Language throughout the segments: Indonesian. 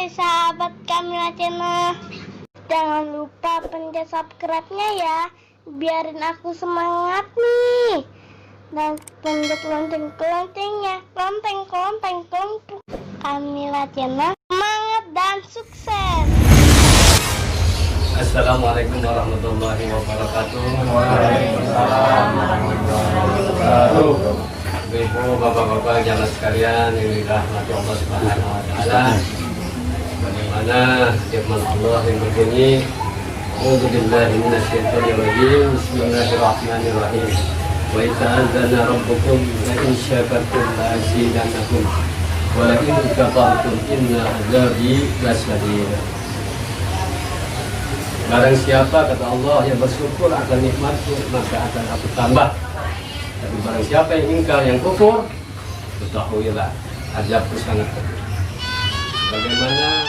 Hai sahabat Kamila Channel, jangan lupa pencet subscribe-nya ya, biarin aku semangat nih. Dan pencet lonceng-loncengnya, klonteng. Kamila Channel, semangat dan sukses. Assalamualaikum warahmatullahi wabarakatuh. Waalaikumsalam warahmatullahi wabarakatuh. Ibu, bapak-bapak, jamaah sekalian yang dirahmati Allah Subhanahu wa taala. Bagaimana firman Allah yang berbunyi, "A'udzu billahi minasyaitonir rajim. Bismillahirrahmanirrahim. Wa ta'adzana rabbukum la in syakartum la azidannakum wa la in kafartum inna 'adzabi lasyadid." Barang siapa, kata Allah, yang bersyukur akan nikmatku, maka akan aku tambah. Tapi barang siapa yang ingkar, yang kufur, ketahuilah azabku sangat pedih. Bagaimana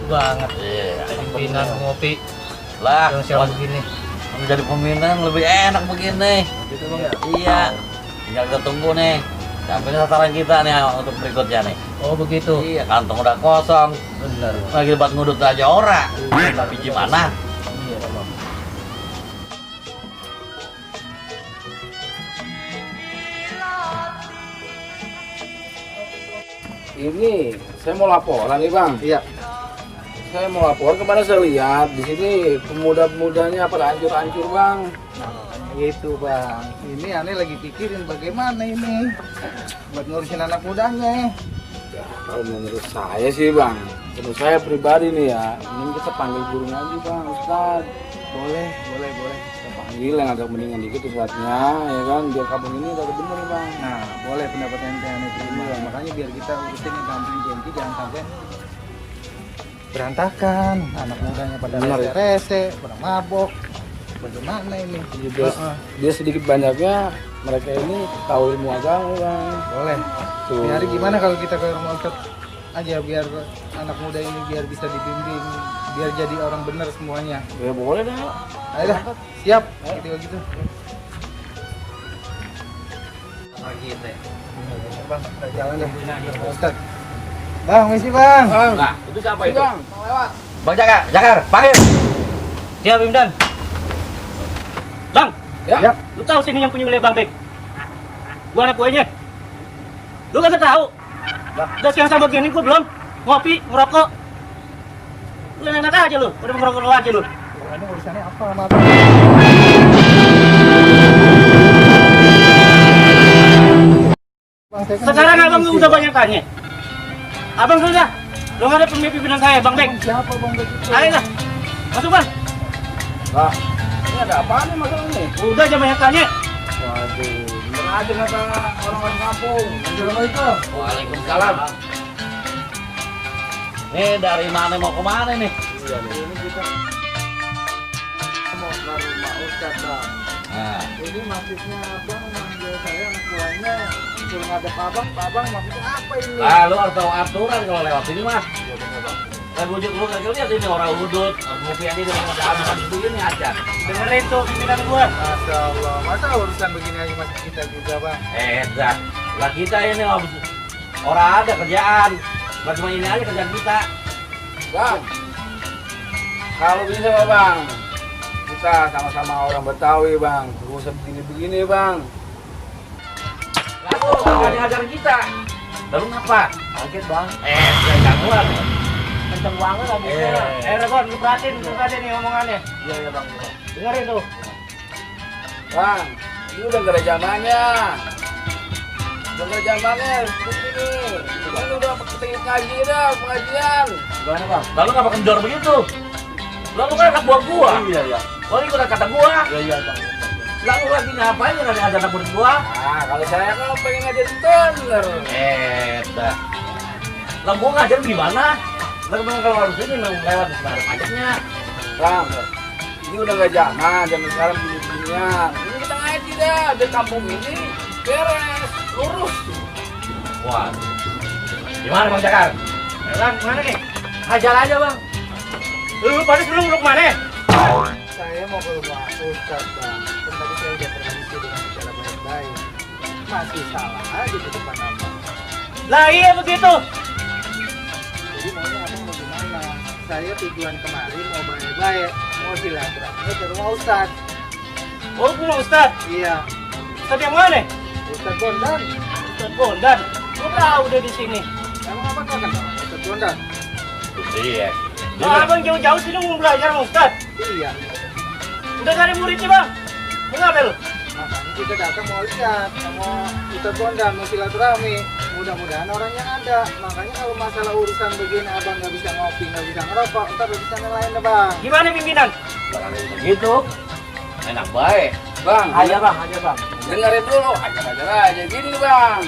banget pimpinan ngopi lah siang begini. Kalau jadi pimpinan lebih enak begini. Gitu bang ya? Iya, tinggal kita tunggu nih sampai sasaran kita nih untuk berikutnya nih. Oh begitu. Iya, kantong udah kosong, Benar. lagi buat ngudut aja orang. Tapi gimana? Iya bang. Ini saya mau laporan nih bang. Iya. Saya mau lapor kemana saya lihat di sini pemuda-pemudanya pada hancur-hancur bang. Gitu bang. Ini aneh lagi pikirin bagaimana ini buat ngurusin anak mudanya. Ya, kalau menurut saya sih bang, menurut saya pribadi nih ya, mending kita panggil gurunya aja bang, Ustad. Boleh. Kita panggil yang agak mendingan dikit Ustadnya, ya kan, biar kampung ini udah bener nih bang. Nah boleh pendapat ente aneh terima. Makanya biar kita urusin yang kampung Jenti jangan sampai berantakan. Anak mudanya pada Benar, ya? rese, pada mabok. Bagaimana ini? Dia sedikit banyaknya mereka ini tahu ilmu agama bang. Boleh. Tuh. Ini hari gimana kalau kita ke rumah Ustadz aja biar anak muda ini biar bisa dibimbing, biar jadi orang benar semuanya. Ya boleh dah. Ayo dah, siap. Gitu. Lagi teh. Bang, kita jalan deh. Ustadz. Bang, misi bang. Nah, itu siapa itu? Bang, mau lewat. Bang Jakar, panggil. Siap, Bimdan. Bang, Ya. lu tahu sini yang punya wilayah Bang Bek? Gua anak kuenya. Lu kagak tahu? Udah siang sama begini gua belum ngopi, ngerokok. Lu enak aja lu, udah ngerokok aja lu. Ini urusannya apa sama Bang, saya kan Sekarang udah abang misi, udah Bang. banyak tanya. Abang sudah, lu nggak ada pimpinan saya, Bang Bek. Siapa Bang Bek itu? Ayo dah, masuk bang. Lah, ini ada apa nih masalah nih? Udah aja banyak tanya. Waduh, bener aja kata orang-orang kampung. Assalamualaikum. Waalaikumsalam. Nih dari mana mau ke mana nih? Iya nih. Ini kita mau ke rumah Ustadz bang. Nah, Ini maksudnya abang manggil saya anak buahnya suruh ngadep abang maksudnya apa ini? lalu harus tahu aturan kalau lewat sini mah. Ya bener bang. Saya bujuk lu kagak lihat ini orang udut, ngopi aja dengan habis begini aja. Dengerin tuh pimpinan gua. Masya Allah, masa urusan begini aja masih kita juga bang? Dah. Lah kita ini orang ada kerjaan. Bukan cuma ini aja kerjaan kita. Bang, kalau bisa bang, kita sama-sama orang Betawi bang, gak usah begini-begini bang. Lalu nggak diajar kita. Lalu ngapa? Kaget bang. Gangguan. Kenceng banget habisnya. Regon, lu perhatiin nih omongannya. Iya bang. Dengerin tuh. Bang, ini udah gak ada zamannya. Udah gak ada zamannya, begini. Ini udah ketinggian ngaji dah, pengajian. Gimana bang? Lalu ngapa kendor begitu? Lalu kan anak buah gua. Iya. Lalu ikut kata gua. Iya bang. Lalu lagi ngapain nggak ada anak murid gua? Nah, kalau saya kan pengen ngajarin bener. Dah. Lah gua ngajar gimana? Lah kalau harus ini memang lewat sebentar pajaknya. Bang, ini udah gak zaman sekarang gini-gini kalian. Ini kita ngaji dah, biar kampung ini beres, lurus. Wah. Gimana Bang Jakar? Bang, mana nih? Hajar aja bang. Lu pada sebelum lu kemana? Saya mau ke rumah Ustaz Bang. Kan tadi saya udah permisi dengan bicara baik-baik. Masih salah aja di depan abang. Lah iya begitu. Jadi maunya abang mau gimana? Saya tujuan kemarin mau baik-baik, mau silaturahmi ke rumah Ustaz. Oh, punya Ustad. Iya, Ustad yang mana? Ustaz Bondan. Ustad Bondan. Lu tahu udah di sini. Emang abang nggak kenal Ustaz Bondan? Iya. Oh, abang jauh-jauh sini mau belajar sama Ustad. Iya. Udah cari muridnya bang. Mengapa lu? Makanya kita datang mau lihat sama Ustaz Bondan, mau silaturahmi. Mudah-mudahan orangnya ada. Makanya kalau masalah urusan begini abang nggak bisa ngopi, nggak bisa ngerokok, ntar nggak bisa lain deh bang. Gimana pimpinan? Begitu. Enak baik. Bang, Aja bang, aja bang. dengerin dulu, ajar-ajar aja. Gini bang,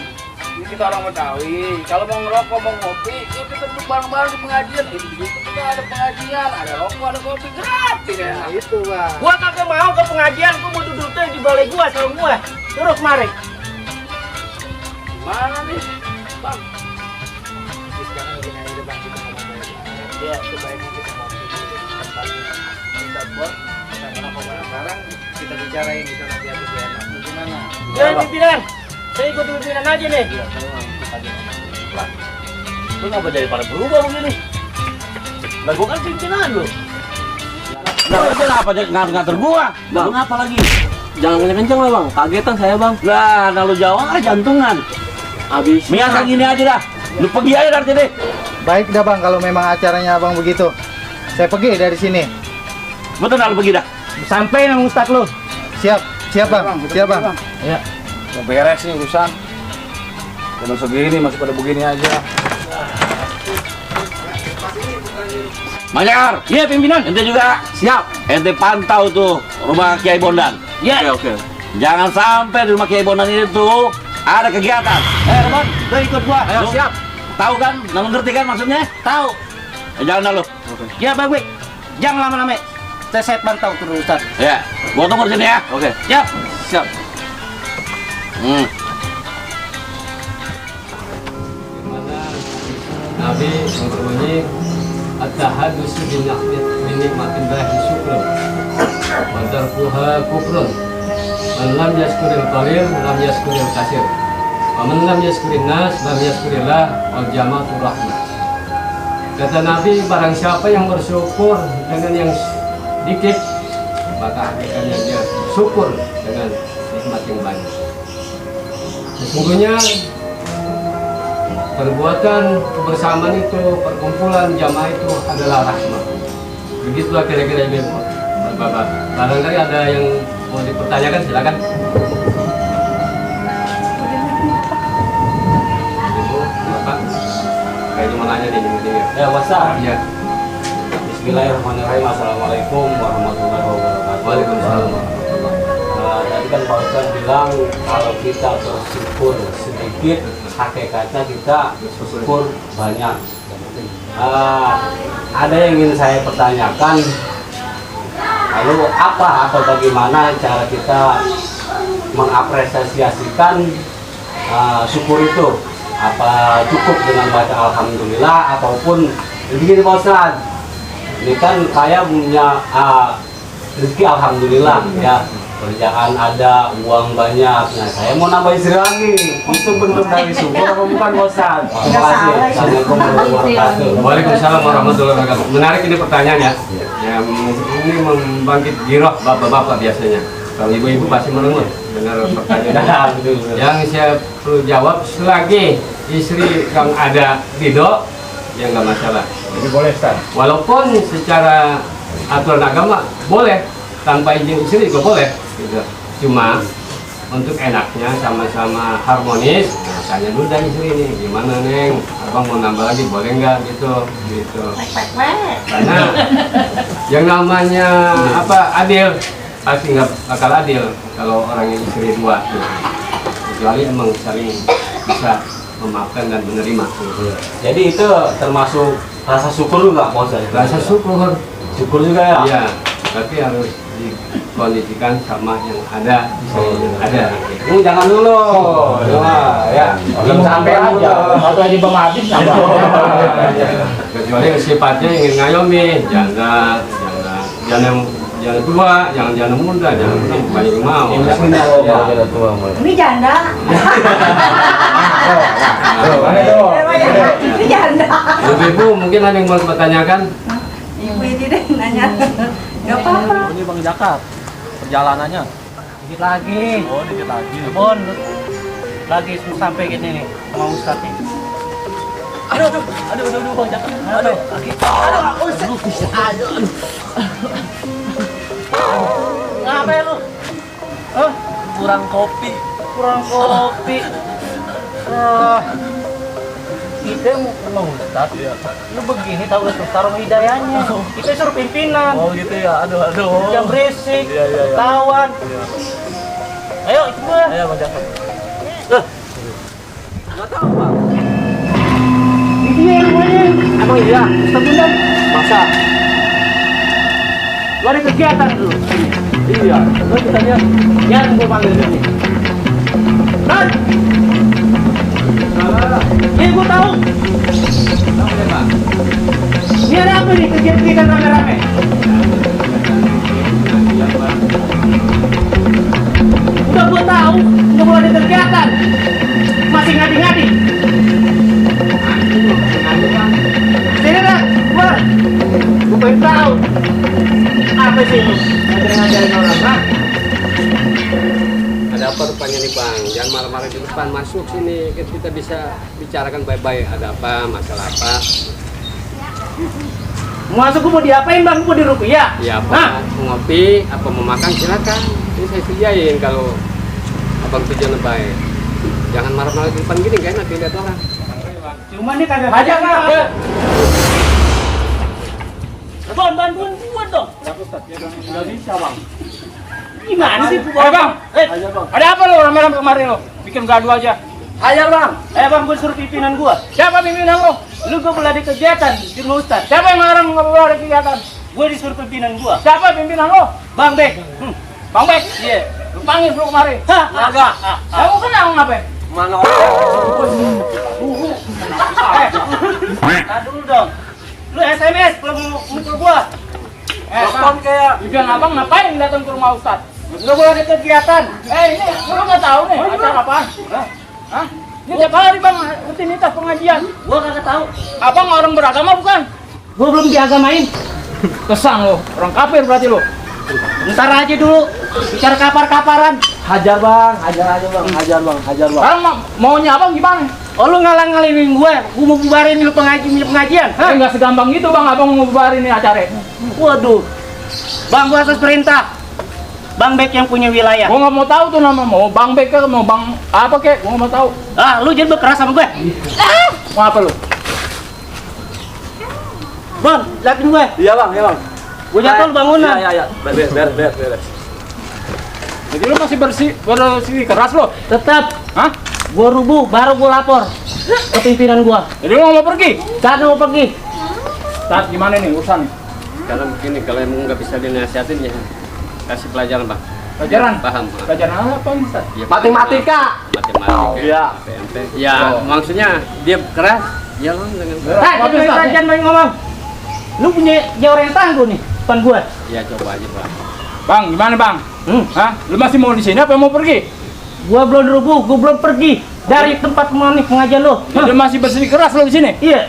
ini kita orang Betawi. Kalau mau ngerokok, mau ngopi, ya kita duduk bareng-bareng di pengajian. Itu kita ada pengajian, ada rokok, ada kopi gratis ya. Nah itu bang. Gua kagak mau ke pengajian, gua mau duduk di balai gua sama gua. Suruh kemari. Mana nih, bang? Jadi sekarang begini aja bang, kita ngomong baik-baik. Ya sebaiknya kita ngopi di tempat Ustaz Bon. Kita ngerokok bareng-bareng, kita bicarain di sana biar lebih enak. Gimana? Ya pimpinan. Saya ikut pimpinan aja nih. Lu ngapa jadi pada berubah begini? Lah gua kan pimpinan lu. Lah kenapa ngatur gua? Bang, ngapa lagi? Jangan kenceng-kenceng lah bang, kagetan saya bang. Lah, nah lu jawab jantungan. Habis. Biasa gini aja dah. Lu pergi aja dari sini. Baik dah bang, kalau memang acaranya abang begitu. Saya pergi dari sini. Betul dah lu pergi dah. Sampai nang Ustad lu. Siap, siap bang, siap bang. Ya. Udah beres nih urusan. Udah segini masih pada begini aja. Majar. Iya pimpinan. Ente juga siap. Ente pantau tuh rumah Kiai Bondan. Iya. Oke. Jangan sampai di rumah Kiai Bondan ini tuh ada kegiatan. Remon, lu ikut gua. Ayo, Lu siap. Tahu kan? Nggak mengerti kan maksudnya? Tahu. Jangan dah lu. Ya baik. Jangan lama-lama. Saya pantau terus Ustad. Ya, gua tunggu di sini ya. Oke. Siap. Siap. Nabi yang berbunyi at-tahaddusu binikmatillahi syukrun wa tarkuha kufrun. Man lam yaskuril qalil lam yaskuril katsir. Wa man lam yaskurin nas lam yaskurillah wal jama'atu rahmah. Kata Nabi, barang siapa yang bersyukur dengan yang sedikit, maka hakikatnya dia syukur dengan nikmat yang banyak. Sesungguhnya perbuatan kebersamaan itu, perkumpulan jamaah itu adalah rahmat. Begitulah kira-kira ini Bapak. Barangkali ada yang mau dipertanyakan, silakan. Ibu, Bapak, kayaknya mau nanya nih, Ya, wasa. Ya. Bismillahirrahmanirrahim. Assalamualaikum warahmatullahi wabarakatuh. Waalaikumsalam. Tadi kan Pak Ustaz bilang kalau kita bersyukur sedikit, hakikatnya kita bersyukur banyak. Ada yang ingin saya pertanyakan, lalu apa atau bagaimana cara kita mengapresiasikan syukur itu? Apa cukup dengan baca alhamdulillah ataupun begini Pak Ustaz? Ini kan saya punya rezeki alhamdulillah ya. Kerjaan ada, uang banyak. Nah, saya mau nambah istri lagi. Itu bentuk dari syukur apa bukan, Bosan? Terima kasih. Assalamualaikum warahmatullahi wabarakatuh. Waalaikumsalam warahmatullahi wabarakatuh. Menarik ini pertanyaannya. Ya, ini membangkit giroh bapak-bapak biasanya. Kalau ibu-ibu pasti merengut dengar pertanyaan. Yang saya perlu jawab, selagi istri yang ada ridho, ya nggak masalah. Jadi boleh Ustaz. Walaupun secara aturan agama boleh, tanpa izin istri juga boleh. Gitu. Cuma untuk enaknya sama-sama harmonis, nah, tanya dulu dari istri ini, gimana Neng, abang mau nambah lagi boleh nggak gitu. Karena yang namanya adil pasti nggak bakal adil kalau orang yang istri dua, gitu. Kecuali emang saling bisa memaafkan dan menerima. Gitu. Jadi itu termasuk rasa syukur juga, Pak Ustaz? Rasa syukur. Syukur juga ya? Iya, tapi harus dikondisikan sama yang ada. Ada. Jangan dulu. Ya. Belum sampai aja. Waktu aja bang habis nambah. Kecuali sifatnya ingin ngayomi, jangan tua, jangan muda, banyak yang mau. Ini janda. Ini janda. Ibu mungkin ada yang mau bertanyakan? Ibu ini deh nanya. Gak apa-apa. Ini Bang Jakar, perjalanannya. Dikit lagi. Oh, dikit lagi. Bon, lagi sampai gini nih sama Ustadz nih. Aduh, Bang Jakar. Aduh, lagi. Aduh. Ngapain lu? Kurang kopi. Kita mau Ustadz, lu begini tahu lu taruh hidayahnya. Kita suruh pimpinan. Oh gitu ya, aduh. Jangan berisik, tawan. Ayo ikut gue. Ayo Bang Jakar. Nggak tahu Bang. Ini dia namanya. Emang iya, Ustadz Bunda. Masa? Lu ada kegiatan dulu. Iya. Lu kita lihat. Yang gue panggil ini. Dan. Ini gue tahu. Ini ada apa nih kegiatan rame-rame? Udah gue tahu, udah mulai ada kegiatan. Masih ngadi-ngadi. Sini dah, keluar. Gue pengen tahu. Apa sih itu? Ngajarin orang, ha? Ada apa rupanya nih Bang? Jangan marah-marah di depan, masuk sini. Kita bisa bicarakan baik-baik. Ada apa? Masalah apa? Masuk gue mau diapain Bang? Mau dirupiah? Ya apa? Mau ngopi? Apa mau makan? Silakan. Ini saya sediain kalau abang tujuan baik. Jangan marah-marah di depan gini, gak enak dilihat orang. Cuma nih kagak aja Bang. Bon, bantuin gua dong. Nggak bisa Bang. Gimana sih Bang? Ada apa lu rame-rame kemarin lu? Bikin gaduh aja. Hajar Bang. Bang, gue suruh pimpinan gua. Siapa pimpinan lu? Lu gue boleh ada kegiatan di rumah Ustadz. Siapa yang ngarang nggak boleh ada kegiatan? Gue disuruh pimpinan gua. Siapa pimpinan lu? Bang Bek. Bang Bek? Iya. Lu panggil lu kemari. Agak. Kamu kenal ngapain? Mana orang? Tadi dulu dong. Lu SMS kalau mau muncul gua. Telepon kayak bikin abang ngapain datang ke rumah Ustadz? Nggak boleh ada kegiatan. Ini lu nggak tahu nih acara apaan? Hah? Ini tiap hari bang rutinitas pengajian. Gua kagak tahu. Abang orang beragama bukan? Gua belum diagamain. Kesan lo, orang kafir berarti lo. Ntar aja dulu. Bicara kapar-kaparan. Hajar bang, hajar bang. Sekarang maunya abang gimana? Oh lu ngalang-ngalingin gue mau bubarin lu pengajian. Hah? Nggak segampang gitu bang, abang mau bubarin ini acara. Waduh. Bang, gua atas perintah. Bang Bek yang punya wilayah. Gua nggak mau tahu tuh nama, mau Bang Bek ke, mau Bang apa kek, gua nggak mau tahu. Lu jangan berkeras sama gue. Mau apa lu? Bon, liatin gue. Iya bang. Gue jatuh bangunan. Iya. Beres. Jadi lu masih bersih keras lo? Tetap. Hah? Gue rubuh, baru gue lapor ke pimpinan gue. Jadi lu mau pergi? Saat mau pergi. Saat gimana nih urusan? Kalau begini, kalau emang nggak bisa dinasihatin ya kasih pelajaran Bang. Pelajaran? Paham. Pelajaran apa Ustaz? Ya, Matematika. matematika. Iya. PMP. Ya, maksudnya dia keras. Ya lo dengan keras. Jangan main ngomong. Lu punya jawab yang tangguh nih, depan gue. Ya coba aja Bang. Bang, gimana bang? Hah? Lu masih mau di sini apa mau pergi? Gua belum rubuh, gua belum pergi dari tempat pengajian lo. Lu masih bersih keras lo di sini? Iya.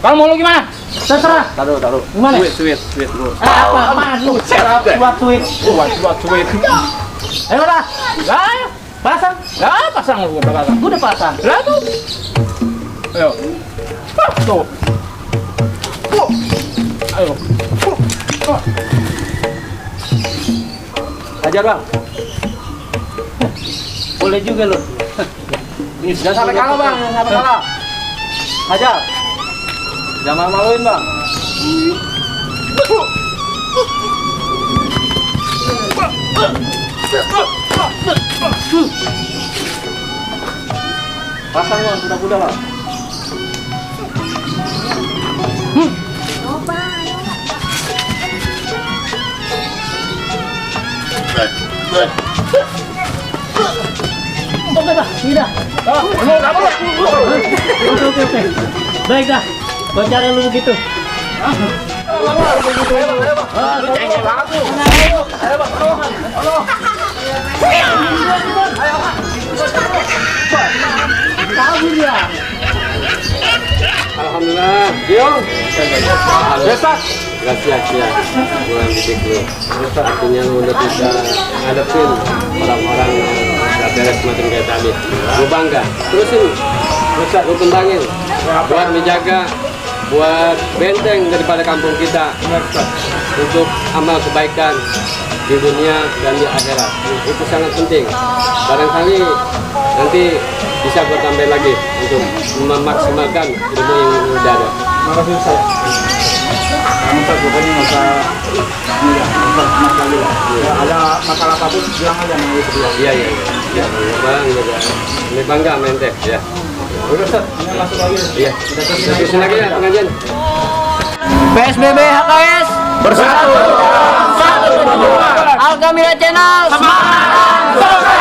Kalau mau lu gimana? Terserah. Taruh. Gimana? Sweet bro. Apaan lu? Buat sweet. Sweet. Ayo lah. Lah, Pasang. pasang lu udah pasang. Gua udah pasang. Lah tuh. Ayo. Tuh. Ayo. Hajar bang. Boleh juga lo. Ini jangan sampai kalah bang, jangan sampai kalah. Hajar. Jangan malu-maluin bang. Pasang bang, kuda-kuda bang. Oke dah, ini dah. Oke. Baik dah. Gua cara lu begitu. Lu cengeng banget lu. Kabur ya. Alhamdulillah, Giong. Besok. Gak sia-sia bulan didik lu. Artinya lu udah bisa ngadepin orang-orang gak beres semacam kayak tadi. Lu bangga. Terusin. Lu kembangin. Buat menjaga, buat benteng daripada kampung kita. Untuk amal kebaikan di dunia dan di akhirat. Itu sangat penting. Barangkali nanti bisa gue tambahin lagi untuk memaksimalkan ilmu yang udah ada. Makasih Ustaz. Kamu Ustaz, pokoknya nggak usah masalah dulu. Ya, ada masalah apapun bilang aja sama ibu beliau. Iya. Bang, ini bangga sama ente ya. Udah Ustaz, ini masuk lagi. Iya. Kita terusin lagi ya pengajian. PSBB HKS bersatu. Alkamira Channel semangat.